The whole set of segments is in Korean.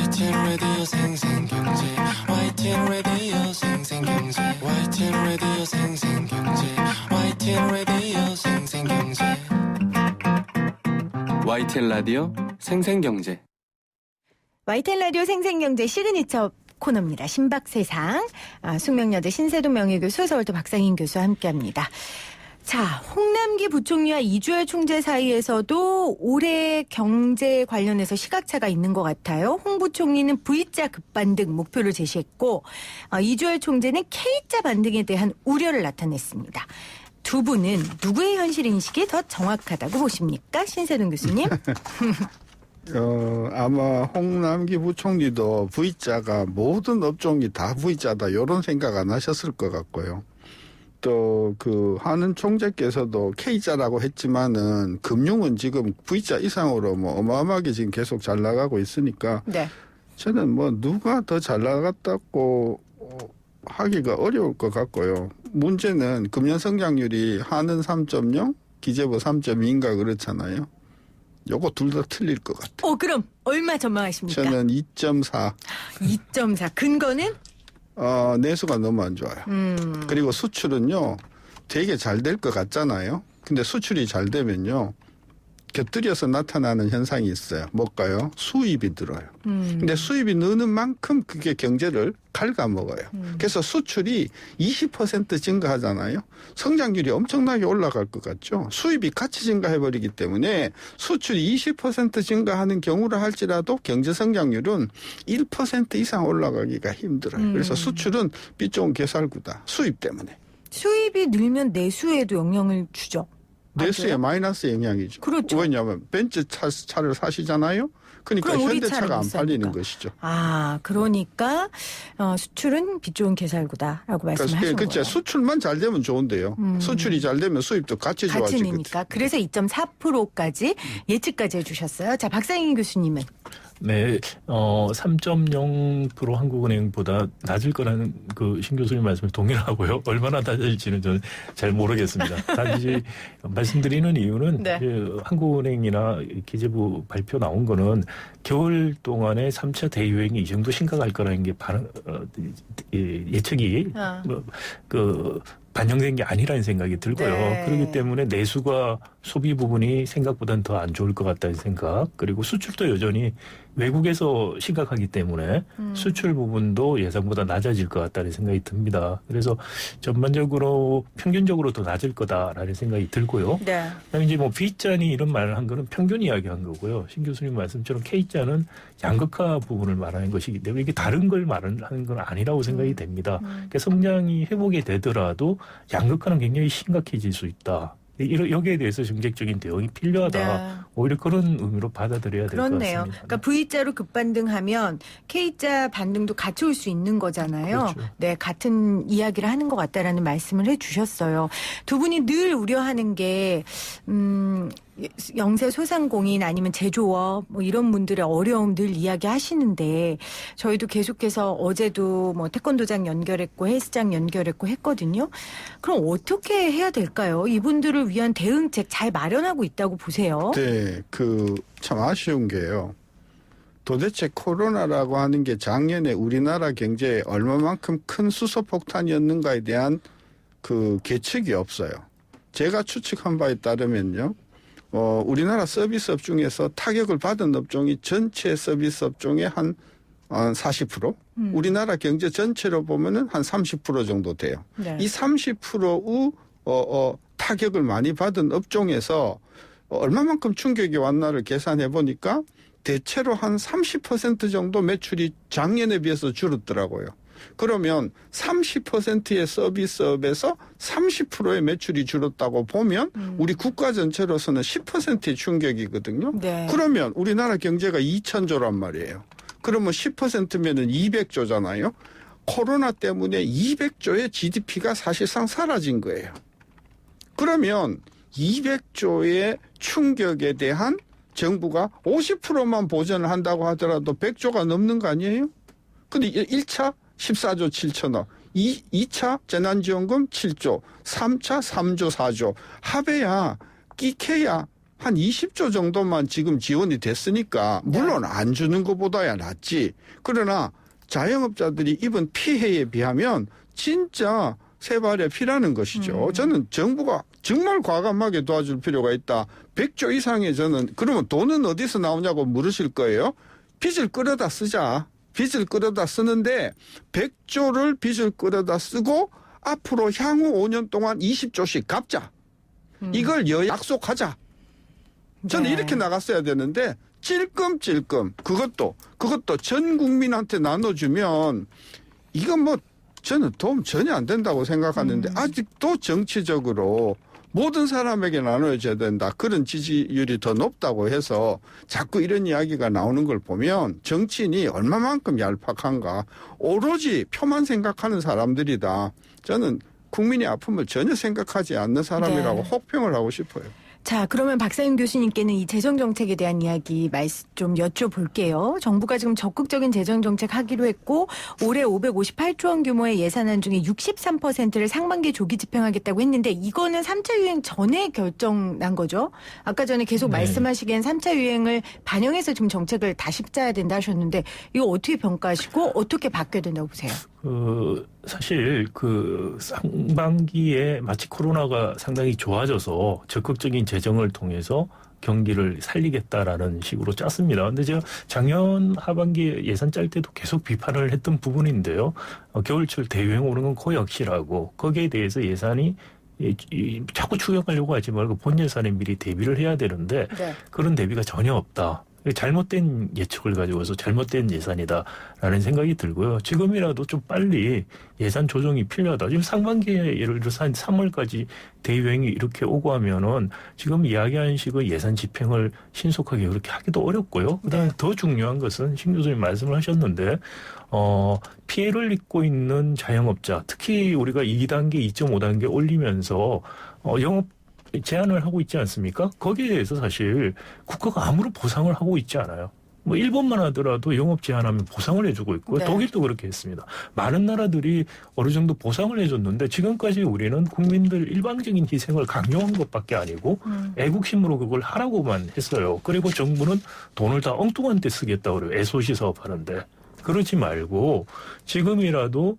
YTN 라디오 생생경제 YTN 라디오 생생경제 YTN 라디오 생생경제 YTN 라디오 생생경제 YTN 라디오 생생경제 YTN 라디오 생생경제 시그니처 코너입니다. 신박세상. 숙명여대 신세동 명예교수, 서울대 박상인 교수와 함께합니다. 자, 홍남기 부총리와 이주열 총재 사이에서도 올해 경제 관련해서 시각차가 있는 것 같아요. 홍 부총리는 V자 급반등 목표를 제시했고 이주열 총재는 K자 반등에 대한 우려를 나타냈습니다. 두 분은 누구의 현실 인식이 더 정확하다고 보십니까? 신세동 교수님. 아마 홍남기 부총리도 V자가 모든 업종이 다 V자다 이런 생각 안 하셨을 것 같고요. 또 하는 총재께서도 K자라고 했지만은 금융은 지금 V자 이상으로 어마어마하게 지금 계속 잘 나가고 있으니까 네. 저는 누가 더 잘 나갔다고 하기가 어려울 것 같고요. 문제는 금년 성장률이 하는 3.0, 기재부 3.2인가 그렇잖아요. 요거 둘 다 틀릴 것 같아요. 그럼 얼마 전망하십니까? 저는 2.4. 2.4. 근거는? 내수가 너무 안 좋아요. 그리고 수출은요, 되게 잘 될 것 같잖아요. 근데 수출이 잘 되면요, 곁들여서 나타나는 현상이 있어요. 뭘까요? 수입이 늘어요. 근데 수입이 느는 만큼 그게 경제를 갉아먹어요. 그래서 수출이 20% 증가하잖아요. 성장률이 엄청나게 올라갈 것 같죠. 수입이 같이 증가해버리기 때문에 수출이 20% 증가하는 경우라 할지라도 경제 성장률은 1% 이상 올라가기가 힘들어요. 그래서 수출은 삐 좋은 개살구다. 수입 때문에. 수입이 늘면 내수에도 영향을 주죠. 내수에 마이너스 영향이죠. 그렇죠. 왜냐하면 벤츠 차를 사시잖아요. 그러니까 현대차가 안 팔리는 것이죠. 그러니까 수출은 빛 좋은 개살구다라고 말씀하신 그렇죠. 거예요. 수출만 잘 되면 좋은데요. 수출이 잘 되면 수입도 같이 좋아지거든요. 같이니까. 그래서 2.4%까지 예측까지 해주셨어요. 자, 박상인 교수님은? 네, 3.0% 한국은행보다 낮을 거라는 신 교수님 말씀에 동의하고요. 얼마나 낮을지는 저는 잘 모르겠습니다. 단지 말씀드리는 이유는 네. 한국은행이나 기재부 발표 나온 거는 겨울 동안에 3차 대유행이 이 정도 심각할 거라는 게 예측이 반영된 게 아니라는 생각이 들고요. 네. 그렇기 때문에 내수가 소비 부분이 생각보다는 더 안 좋을 것 같다는 생각. 그리고 수출도 여전히 외국에서 심각하기 때문에 수출 부분도 예상보다 낮아질 것 같다는 생각이 듭니다. 그래서 전반적으로 평균적으로 더 낮을 거다라는 생각이 들고요. 네. 그다음에 이제 V자니 이런 말을 한 거는 평균 이야기한 거고요. 신 교수님 말씀처럼 K자는 양극화 부분을 말하는 것이기 때문에 이게 다른 걸 말하는 건 아니라고 생각이 됩니다. 그러니까 성장이 회복이 되더라도 양극화는 굉장히 심각해질 수 있다. 여기에 대해서 정책적인 대응이 필요하다. 네. 오히려 그런 의미로 받아들여야 될 것 같습니다. 그렇네요. 그러니까 V자로 급반등하면 K자 반등도 같이 올 수 있는 거잖아요. 그렇죠. 네, 같은 이야기를 하는 것 같다라는 말씀을 해주셨어요. 두 분이 늘 우려하는 게 영세 소상공인 아니면 제조업 이런 분들의 어려움 늘 이야기하시는데 저희도 계속해서 어제도 태권도장 연결했고 헬스장 연결했고 했거든요. 그럼 어떻게 해야 될까요? 이분들을 위한 대응책 잘 마련하고 있다고 보세요. 네, 참 아쉬운 게요. 도대체 코로나라고 하는 게 작년에 우리나라 경제에 얼마만큼 큰 수소폭탄이었는가에 대한 계측이 없어요. 제가 추측한 바에 따르면요. 우리나라 서비스업 중에서 타격을 받은 업종이 전체 서비스업 중에 한 40%? 우리나라 경제 전체로 보면은 한 30% 정도 돼요. 네. 이 30%의 타격을 많이 받은 업종에서 얼마만큼 충격이 왔나를 계산해 보니까 대체로 한 30% 정도 매출이 작년에 비해서 줄었더라고요. 그러면 30%의 서비스업에서 30%의 매출이 줄었다고 보면 우리 국가 전체로서는 10%의 충격이거든요. 네. 그러면 우리나라 경제가 2,000조란 말이에요. 그러면 10%면은 200조잖아요. 코로나 때문에 200조의 GDP가 사실상 사라진 거예요. 그러면 200조의 충격에 대한 정부가 50%만 보전을 한다고 하더라도 100조가 넘는 거 아니에요? 근데 1차 14조 7천억, 2차 재난지원금 7조, 3차 3조 4조, 합해야 끼케야 한 20조 정도만 지금 지원이 됐으니까 물론 안 주는 것보다야 낫지. 그러나 자영업자들이 입은 피해에 비하면 진짜 세 발의 피라는 것이죠. 저는 정부가 정말 과감하게 도와줄 필요가 있다. 100조 이상의 저는 그러면 돈은 어디서 나오냐고 물으실 거예요. 빚을 끌어다 쓰자. 빚을 끌어다 쓰는데 100조를 빚을 끌어다 쓰고 앞으로 향후 5년 동안 20조씩 갚자. 이걸 약속하자. 저는 네. 이렇게 나갔어야 되는데 찔끔찔끔 그것도 전 국민한테 나눠주면 이건 뭐 저는 도움 전혀 안 된다고 생각하는데 아직도 정치적으로 모든 사람에게 나눠줘야 된다. 그런 지지율이 더 높다고 해서 자꾸 이런 이야기가 나오는 걸 보면 정치인이 얼마만큼 얄팍한가. 오로지 표만 생각하는 사람들이다. 저는 국민의 아픔을 전혀 생각하지 않는 사람이라고 네. 혹평을 하고 싶어요. 자, 그러면 박상인 교수님께는 이 재정정책에 대한 이야기 좀 여쭤볼게요. 정부가 지금 적극적인 재정정책 하기로 했고 올해 558조 원 규모의 예산안 중에 63%를 상반기에 조기 집행하겠다고 했는데 이거는 3차 유행 전에 결정난 거죠? 아까 전에 계속 네. 말씀하시기엔 3차 유행을 반영해서 지금 정책을 다시 짜야 된다 하셨는데 이거 어떻게 평가하시고 어떻게 바뀌어야 된다고 보세요? 사실 상반기에 마치 코로나가 상당히 좋아져서 적극적인 재정을 통해서 경기를 살리겠다라는 식으로 짰습니다. 근데 제가 작년 하반기에 예산 짤 때도 계속 비판을 했던 부분인데요. 겨울철 대유행 오는 건 거의 확실하고 거기에 대해서 예산이 자꾸 추경하려고 하지 말고 본 예산에 미리 대비를 해야 되는데 네. 그런 대비가 전혀 없다. 잘못된 예측을 가지고서 잘못된 예산이다라는 생각이 들고요. 지금이라도 좀 빨리 예산 조정이 필요하다. 지금 상반기에 예를 들어서 한 3월까지 대유행이 이렇게 오고 하면은 지금 이야기한 식의 예산 집행을 신속하게 그렇게 하기도 어렵고요. 그다음에 더 중요한 것은 신 교수님 말씀을 하셨는데 피해를 입고 있는 자영업자, 특히 우리가 2단계, 2.5단계 올리면서 영업 제한을 하고 있지 않습니까? 거기에 대해서 사실 국가가 아무런 보상을 하고 있지 않아요. 뭐 일본만 하더라도 영업 제한하면 보상을 해주고 있고 네. 독일도 그렇게 했습니다. 많은 나라들이 어느 정도 보상을 해줬는데 지금까지 우리는 국민들 일방적인 희생을 강요한 것밖에 아니고 애국심으로 그걸 하라고만 했어요. 그리고 정부는 돈을 다 엉뚱한 데 쓰겠다고 그래요. SOC 사업하는데. 그러지 말고 지금이라도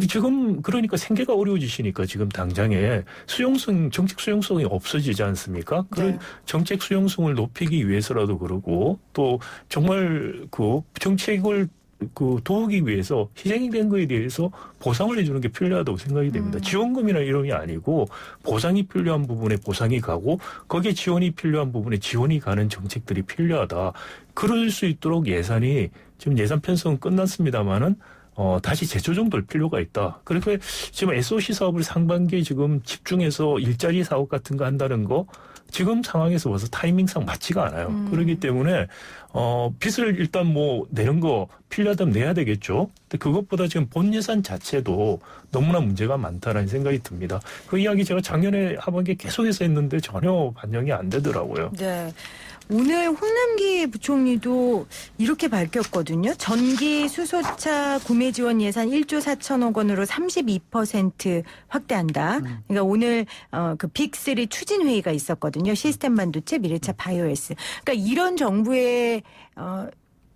지금 그러니까 생계가 어려워지시니까 지금 당장에 정책 수용성이 없어지지 않습니까? 그런 정책 수용성을 높이기 위해서라도 그러고 또 정말 정책을 도우기 위해서 희생이 된 거에 대해서 보상을 해주는 게 필요하다고 생각이 됩니다. 지원금이나 이름이 아니고 보상이 필요한 부분에 보상이 가고 거기에 지원이 필요한 부분에 지원이 가는 정책들이 필요하다. 그럴 수 있도록 예산이 지금 예산 편성은 끝났습니다마는 다시 재조정될 필요가 있다. 그래서 지금 SOC 사업을 상반기에 지금 집중해서 일자리 사업 같은 거 한다는 거 지금 상황에서 봐서 타이밍상 맞지가 않아요. 그렇기 때문에 빚을 일단 내는 거 필요하다면 내야 되겠죠. 근데 그것보다 지금 본 예산 자체도 너무나 문제가 많다라는 생각이 듭니다. 그 이야기 제가 작년에 하반기에 계속해서 했는데 전혀 반영이 안 되더라고요. 네. 오늘 홍남기 부총리도 이렇게 밝혔거든요. 전기 수소차 구매 지원 예산 1조 4천억 원으로 32% 확대한다. 그러니까 오늘 그 빅3 추진 회의가 있었거든요. 시스템 반도체, 미래차, 바이오에스. 그러니까 이런 정부의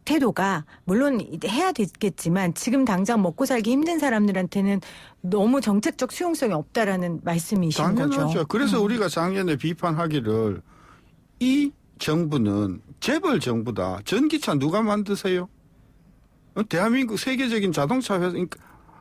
태도가 물론 해야 되겠지만 지금 당장 먹고 살기 힘든 사람들한테는 너무 정책적 수용성이 없다라는 말씀이신 당연하죠. 거죠. 그래서 우리가 작년에 비판하기를 이 정부는 재벌 정부다. 전기차 누가 만드세요? 대한민국 세계적인 자동차 회사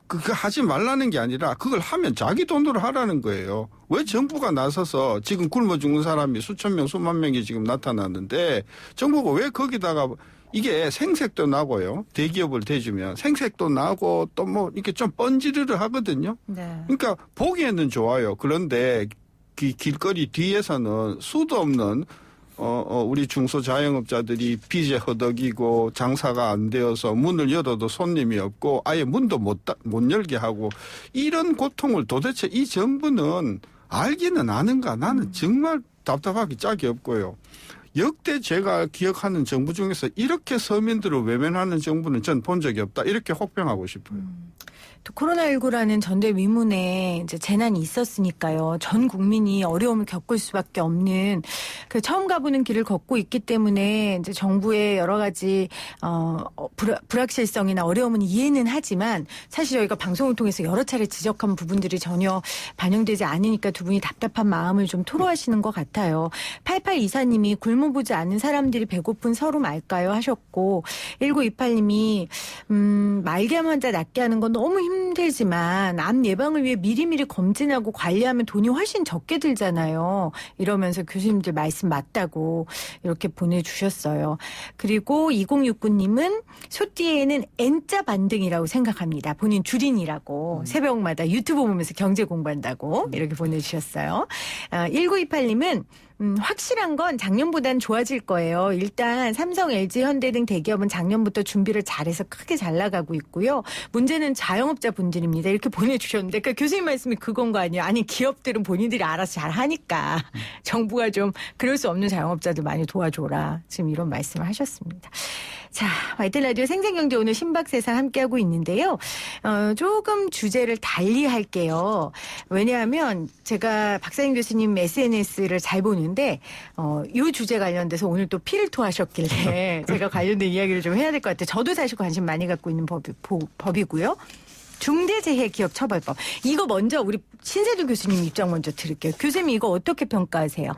그거 하지 말라는 게 아니라 그걸 하면 자기 돈으로 하라는 거예요. 왜 정부가 나서서 지금 굶어 죽는 사람이 수천 명, 수만 명이 지금 나타났는데 정부가 왜 거기다가 이게 생색도 나고요. 대기업을 대주면 생색도 나고 또 이렇게 좀 뻔지르르 하거든요. 네. 그러니까 보기에는 좋아요. 그런데 길거리 뒤에서는 수도 없는 우리 중소자영업자들이 빚에 허덕이고 장사가 안 되어서 문을 열어도 손님이 없고 아예 문도 못 열게 하고 이런 고통을 도대체 이 정부는 알기는 아는가 나는 정말 답답하기 짝이 없고요. 역대 제가 기억하는 정부 중에서 이렇게 서민들을 외면하는 정부는 전 본 적이 없다. 이렇게 혹평하고 싶어요. 또 코로나19라는 전대미문에 이제 재난이 있었으니까요. 전 국민이 어려움을 겪을 수밖에 없는 그 처음 가보는 길을 걷고 있기 때문에 이제 정부의 여러 가지 불확실성이나 어려움은 이해는 하지만 사실 저희가 방송을 통해서 여러 차례 지적한 부분들이 전혀 반영되지 않으니까 두 분이 답답한 마음을 좀 토로하시는 것 같아요. 8824님이 굶어보지 않은 사람들이 배고픈 서로 말까요 하셨고 1928님이 말기암 환자 낫게 하는 건 너무 힘들지만 암 예방을 위해 미리미리 검진하고 관리하면 돈이 훨씬 적게 들잖아요. 이러면서 교수님들 말씀 맞다고 이렇게 보내주셨어요. 그리고 2069님은 소띠에는 N자 반등이라고 생각합니다. 본인 주린이라고 새벽마다 유튜브 보면서 경제 공부한다고 이렇게 보내주셨어요. 1928님은 확실한 건 작년보다는 좋아질 거예요. 일단 삼성, LG, 현대 등 대기업은 작년부터 준비를 잘해서 크게 잘 나가고 있고요. 문제는 자영업자 분들입니다. 이렇게 보내주셨는데 그러니까 교수님 말씀이 그건 거 아니에요. 아니 기업들은 본인들이 알아서 잘 하니까 정부가 좀 그럴 수 없는 자영업자들 많이 도와줘라. 지금 이런 말씀을 하셨습니다. 자, YTN 라디오 생생경제 오늘 신박세상 함께하고 있는데요. 조금 주제를 달리 할게요. 왜냐하면 제가 박사님 교수님 SNS를 잘 보는데 이 주제 관련돼서 오늘 또 피를 토하셨길래 제가 관련된 이야기를 좀 해야 될 것 같아요. 저도 사실 관심 많이 갖고 있는 법이고요. 중대재해기업처벌법. 이거 먼저 우리 신세도 교수님 입장 먼저 들을게요. 교수님 이거 어떻게 평가하세요?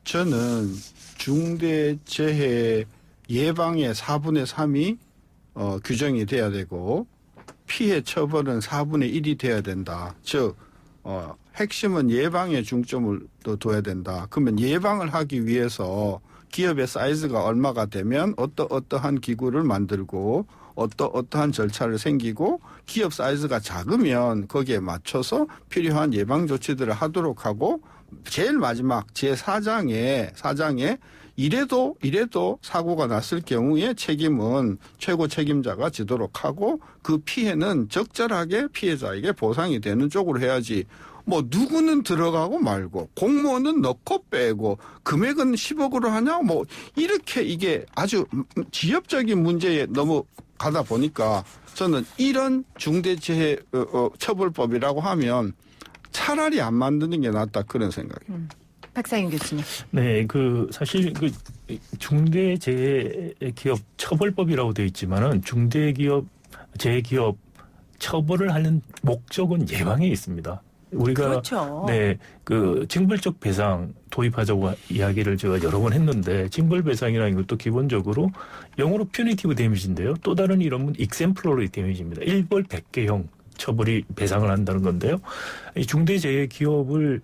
저는 중대재해 예방의 4분의 3이 규정이 돼야 되고 피해 처벌은 4분의 1이 돼야 된다. 즉 핵심은 예방에 중점을 또 둬야 된다. 그러면 예방을 하기 위해서 기업의 사이즈가 얼마가 되면 어떠한 기구를 만들고 어떠한 절차를 생기고 기업 사이즈가 작으면 거기에 맞춰서 필요한 예방 조치들을 하도록 하고 제일 마지막 제4장에 이래도 사고가 났을 경우에 책임은 최고 책임자가 지도록 하고 그 피해는 적절하게 피해자에게 보상이 되는 쪽으로 해야지 뭐 누구는 들어가고 말고 공무원은 넣고 빼고 금액은 10억으로 하냐 뭐 이렇게 이게 아주 지엽적인 문제에 너무 가다 보니까 저는 이런 중대재해 처벌법이라고 하면 차라리 안 만드는 게 낫다 그런 생각이에요. 박상인 교수님. 네, 사실 중대재해기업 처벌법이라고 되어 있지만은 재해기업 처벌을 하는 목적은 예방에 있습니다. 우리가 그렇죠. 징벌적 배상 도입하자고 이야기를 제가 여러 번 했는데 징벌 배상이라는 것도 기본적으로 영어로 퓨니티브 데미지인데요. 또 다른 이름은 익셈플러리 데미지입니다. 1벌 100개형 처벌이 배상을 한다는 건데요. 이 중대재해기업을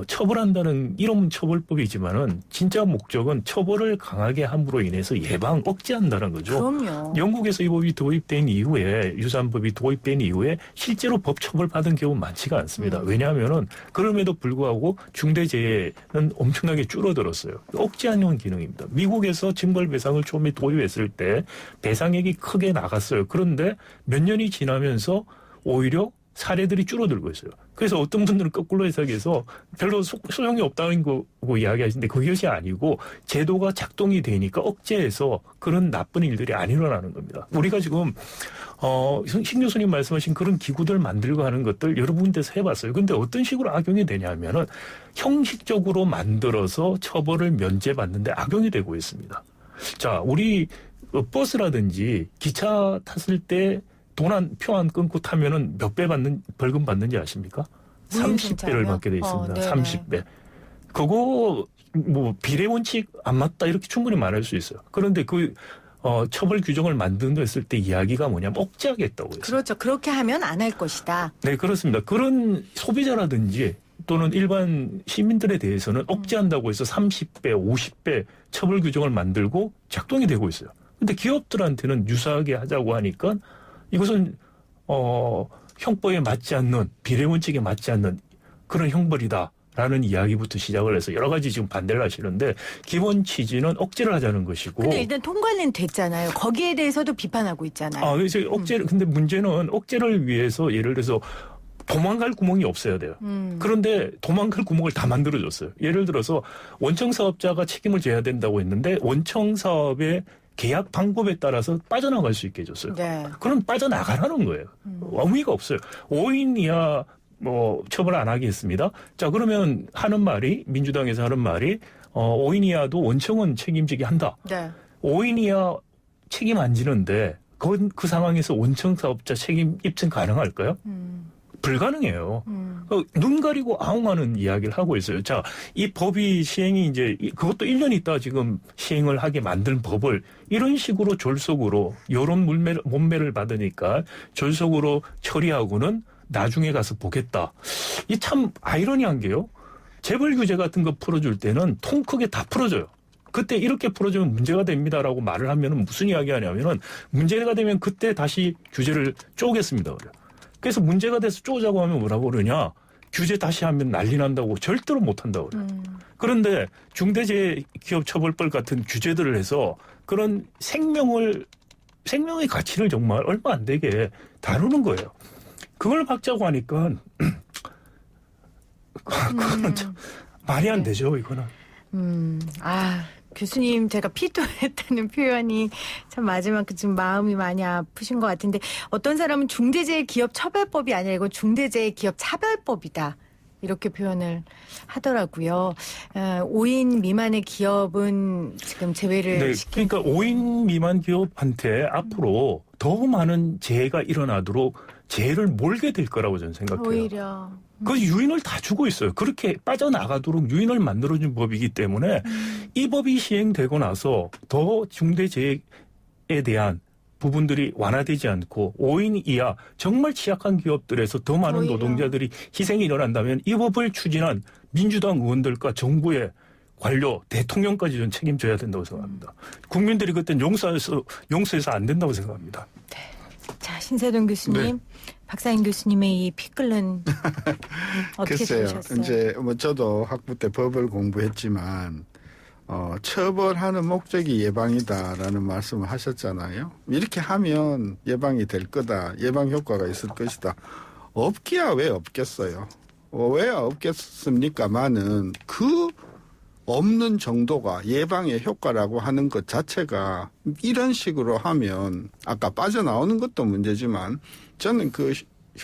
처벌한다는 이런 처벌법이지만은 진짜 목적은 처벌을 강하게 함으로 인해서 예방 억제한다는 거죠. 그럼요. 영국에서 이 법이 도입된 이후에 유산법이 도입된 이후에 실제로 법 처벌 받은 경우 많지가 않습니다. 왜냐하면은 그럼에도 불구하고 중대재해는 엄청나게 줄어들었어요. 억제하는 기능입니다. 미국에서 징벌배상을 처음에 도입했을 때 배상액이 크게 나갔어요. 그런데 몇 년이 지나면서 오히려 사례들이 줄어들고 있어요. 그래서 어떤 분들은 거꾸로 해석해서 별로 소용이 없다는 거고 이야기하시는데 그것이 아니고 제도가 작동이 되니까 억제해서 그런 나쁜 일들이 안 일어나는 겁니다. 우리가 지금 신 교수님 말씀하신 그런 기구들 만들고 하는 것들 여러 군데서 해봤어요. 근데 어떤 식으로 악용이 되냐면은 형식적으로 만들어서 처벌을 면제받는데 악용이 되고 있습니다. 자, 우리 버스라든지 기차 탔을 때 표 안 끊고 타면은 몇 배 벌금 받는지 아십니까? 30배를 받게 돼 있습니다. 30배. 그거 비례 원칙 안 맞다 이렇게 충분히 말할 수 있어요. 그런데 처벌 규정을 만든다 했을 때 이야기가 뭐냐면 억제하겠다고 했어요. 그렇죠. 그렇게 하면 안 할 것이다. 네, 그렇습니다. 그런 소비자라든지 또는 일반 시민들에 대해서는 억제한다고 해서 30배, 50배 처벌 규정을 만들고 작동이 되고 있어요. 근데 기업들한테는 유사하게 하자고 하니까 이것은 형법에 맞지 않는 비례 원칙에 맞지 않는 그런 형벌이다라는 이야기부터 시작을 해서 여러 가지 지금 반대를 하시는데 기본 취지는 억제를 하자는 것이고. 근데 일단 통과는 됐잖아요. 거기에 대해서도 비판하고 있잖아요. 그래서 억제를 근데 문제는 억제를 위해서 예를 들어서 도망갈 구멍이 없어야 돼요. 그런데 도망갈 구멍을 다 만들어줬어요. 예를 들어서 원청 사업자가 책임을 져야 된다고 했는데 원청 사업의 계약 방법에 따라서 빠져나갈 수 있게 해줬어요. 네. 그럼 빠져나가라는 거예요. 의미가 없어요. 5인 이하 뭐 처벌 안 하겠습니다. 자, 그러면 하는 말이 민주당에서 하는 말이 5인 이하도 원청은 책임지게 한다. 네. 5인 이하 책임 안 지는데 그 상황에서 원청 사업자 책임 입증 가능할까요? 불가능해요. 눈 가리고 아웅하는 이야기를 하고 있어요. 자, 이 법이 시행이 이제 그것도 1년 있다 지금 시행을 하게 만든 법을 이런 식으로 졸속으로 여론 몸매를 받으니까 졸속으로 처리하고는 나중에 가서 보겠다. 이 참 아이러니한 게요. 재벌 규제 같은 거 풀어줄 때는 통 크게 다 풀어줘요. 그때 이렇게 풀어주면 문제가 됩니다라고 말을 하면 무슨 이야기 하냐면은 문제가 되면 그때 다시 규제를 쪼겠습니다. 그래요. 그래서 문제가 돼서 쪼자고 하면 뭐라고 그러냐. 규제 다시 하면 난리 난다고 절대로 못 한다고 그래요. 그런데 중대재해기업처벌법 같은 규제들을 해서 그런 생명의 가치를 정말 얼마 안 되게 다루는 거예요. 그걸 막자고 하니까 그거는 참 말이 안 되죠, 이거는. 교수님 제가 피도했다는 표현이 참 마지막 좀 마음이 많이 아프신 것 같은데 어떤 사람은 중대재해기업처벌법이 아니라 이건 중대재해기업차별법이다. 이렇게 표현을 하더라고요. 5인 미만의 기업은 지금 제외를 그러니까 5인 미만 기업한테 앞으로 더 많은 재해가 일어나도록 재해를 몰게 될 거라고 저는 생각해요. 오히려. 그 유인을 다 주고 있어요. 그렇게 빠져나가도록 유인을 만들어준 법이기 때문에 이 법이 시행되고 나서 더 중대재해에 대한 부분들이 완화되지 않고 5인 이하 정말 취약한 기업들에서 더 많은 오히려. 노동자들이 희생이 일어난다면 이 법을 추진한 민주당 의원들과 정부의 관료, 대통령까지 전 책임져야 된다고 생각합니다. 국민들이 그땐 용서해서 안 된다고 생각합니다. 자, 신세동 교수님, 박사인 교수님의 이 피 끓는 어떻게 글쎄요. 들으셨어요? 이제 뭐 저도 학부 때 법을 공부했지만 처벌하는 목적이 예방이다라는 말씀을 하셨잖아요. 이렇게 하면 예방이 될 거다. 예방 효과가 있을 것이다. 없기야 왜 없겠어요. 왜 없겠습니까마는 그 없는 정도가 예방의 효과라고 하는 것 자체가 이런 식으로 하면 아까 빠져나오는 것도 문제지만 저는 그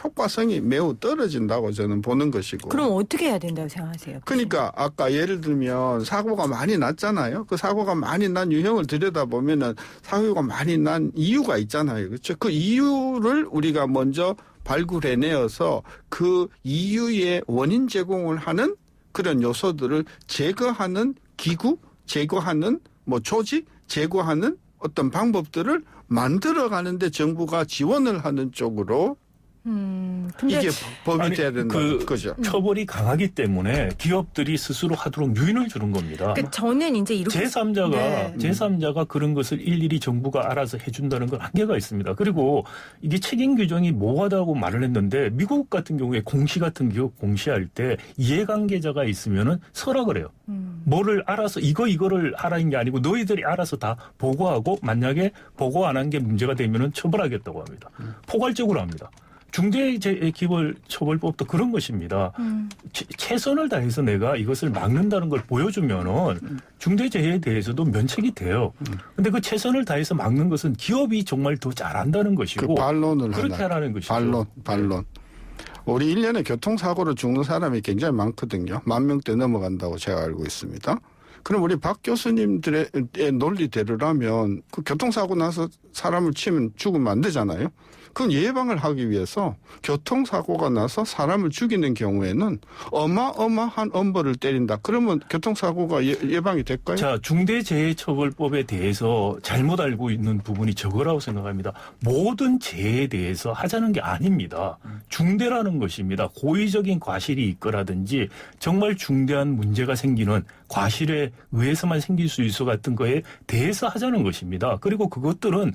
효과성이 매우 떨어진다고 저는 보는 것이고. 그럼 어떻게 해야 된다고 생각하세요? 그러니까 아까 예를 들면 사고가 많이 났잖아요. 그 사고가 많이 난 유형을 들여다보면은 사고가 많이 난 이유가 있잖아요. 그렇죠? 그 이유를 우리가 먼저 발굴해내어서 그 이유의 원인 제공을 하는 그런 요소들을 제거하는 기구, 제거하는 뭐 조직, 제거하는 어떤 방법들을 만들어가는데 정부가 지원을 하는 쪽으로 근데 이게 법이 돼야 된다는 거죠. 처벌이 강하기 때문에 기업들이 스스로 하도록 유인을 주는 겁니다. 그러니까 저는 이제 이렇게 제3자가 그런 것을 일일이 정부가 알아서 해준다는 건 한계가 있습니다. 그리고 이게 책임 규정이 모호하다고 말을 했는데 미국 같은 경우에 공시 같은 기업 공시할 때 이해관계자가 있으면은 서락을 해요. 뭐를 알아서 이거를 하라는 게 아니고 너희들이 알아서 다 보고하고 만약에 보고 안 한 게 문제가 되면은 처벌하겠다고 합니다. 포괄적으로 합니다. 중대재해기업처벌법도 그런 것입니다. 최선을 다해서 내가 이것을 막는다는 걸 보여주면은 중대재해에 대해서도 면책이 돼요. 근데 그 최선을 다해서 막는 것은 기업이 정말 더 잘한다는 것이고 그 반론을 그렇게 하나. 하라는 것이죠. 반론. 우리 1년에 교통사고로 죽는 사람이 굉장히 많거든요. 10,000명대 넘어간다고 제가 알고 있습니다. 그럼 우리 박 교수님들의 논리대로라면 그 교통사고 나서 사람을 치면 죽으면 안 되잖아요. 그건 예방을 하기 위해서 교통사고가 나서 사람을 죽이는 경우에는 어마어마한 엄벌을 때린다. 그러면 교통사고가 예방이 될까요? 자, 중대재해처벌법에 대해서 잘못 알고 있는 부분이 저거라고 생각합니다. 모든 재해에 대해서 하자는 게 아닙니다. 중대라는 것입니다. 고의적인 과실이 있거라든지 정말 중대한 문제가 생기는 과실에 의해서만 생길 수 있어 같은 거에 대해서 하자는 것입니다. 그리고 그것들은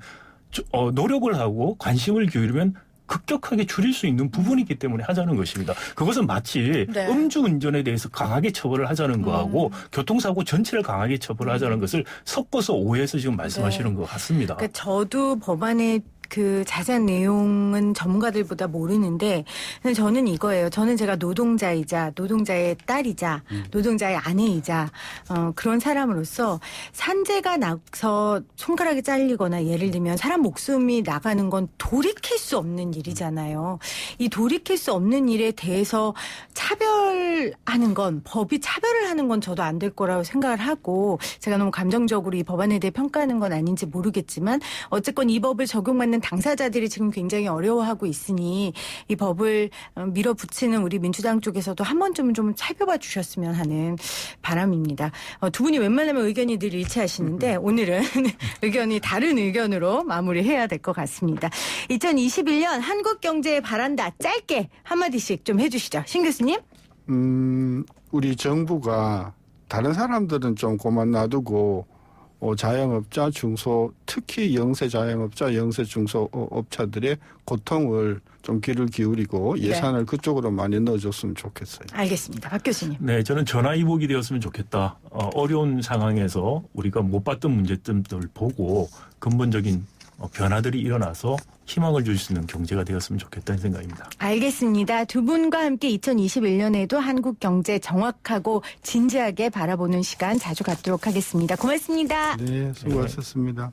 노력을 하고 관심을 기울이면 급격하게 줄일 수 있는 부분이기 때문에 하자는 것입니다. 그것은 마치 음주운전에 대해서 강하게 처벌을 하자는 거하고 교통사고 전체를 강하게 처벌하자는 것을 섞어서 오해해서 지금 말씀하시는 것 같습니다. 그러니까 저도 법안에 그 자세한 내용은 전문가들보다 모르는데 저는 이거예요. 저는 제가 노동자이자 노동자의 딸이자 노동자의 아내이자 그런 사람으로서 산재가 나서 손가락이 잘리거나 예를 들면 사람 목숨이 나가는 건 돌이킬 수 없는 일이잖아요. 이 돌이킬 수 없는 일에 대해서 차별하는 건 법이 차별을 하는 건 저도 안 될 거라고 생각을 하고 제가 너무 감정적으로 이 법안에 대해 평가하는 건 아닌지 모르겠지만 어쨌건 이 법을 적용받는 당사자들이 지금 굉장히 어려워하고 있으니 이 법을 밀어붙이는 우리 민주당 쪽에서도 한 번쯤은 좀 살펴봐 주셨으면 하는 바람입니다. 두 분이 웬만하면 의견이 늘 일치하시는데 오늘은 의견이 다른 의견으로 마무리해야 될 것 같습니다. 2021년 한국 경제에 바란다. 짧게 한마디씩 좀 해주시죠. 신 교수님. 우리 정부가 다른 사람들은 좀 고만 놔두고 자영업자, 중소, 특히 영세 자영업자, 영세 중소업자들의 고통을 좀 귀를 기울이고 예산을 그쪽으로 많이 넣어줬으면 좋겠어요. 알겠습니다. 박 교수님. 네, 저는 전화위복이 되었으면 좋겠다. 어려운 상황에서 우리가 못 봤던 문제점들을 보고 근본적인 변화들이 일어나서 희망을 줄 수 있는 경제가 되었으면 좋겠다는 생각입니다. 알겠습니다. 두 분과 함께 2021년에도 한국 경제 정확하고 진지하게 바라보는 시간 자주 갖도록 하겠습니다. 고맙습니다. 네, 수고하셨습니다.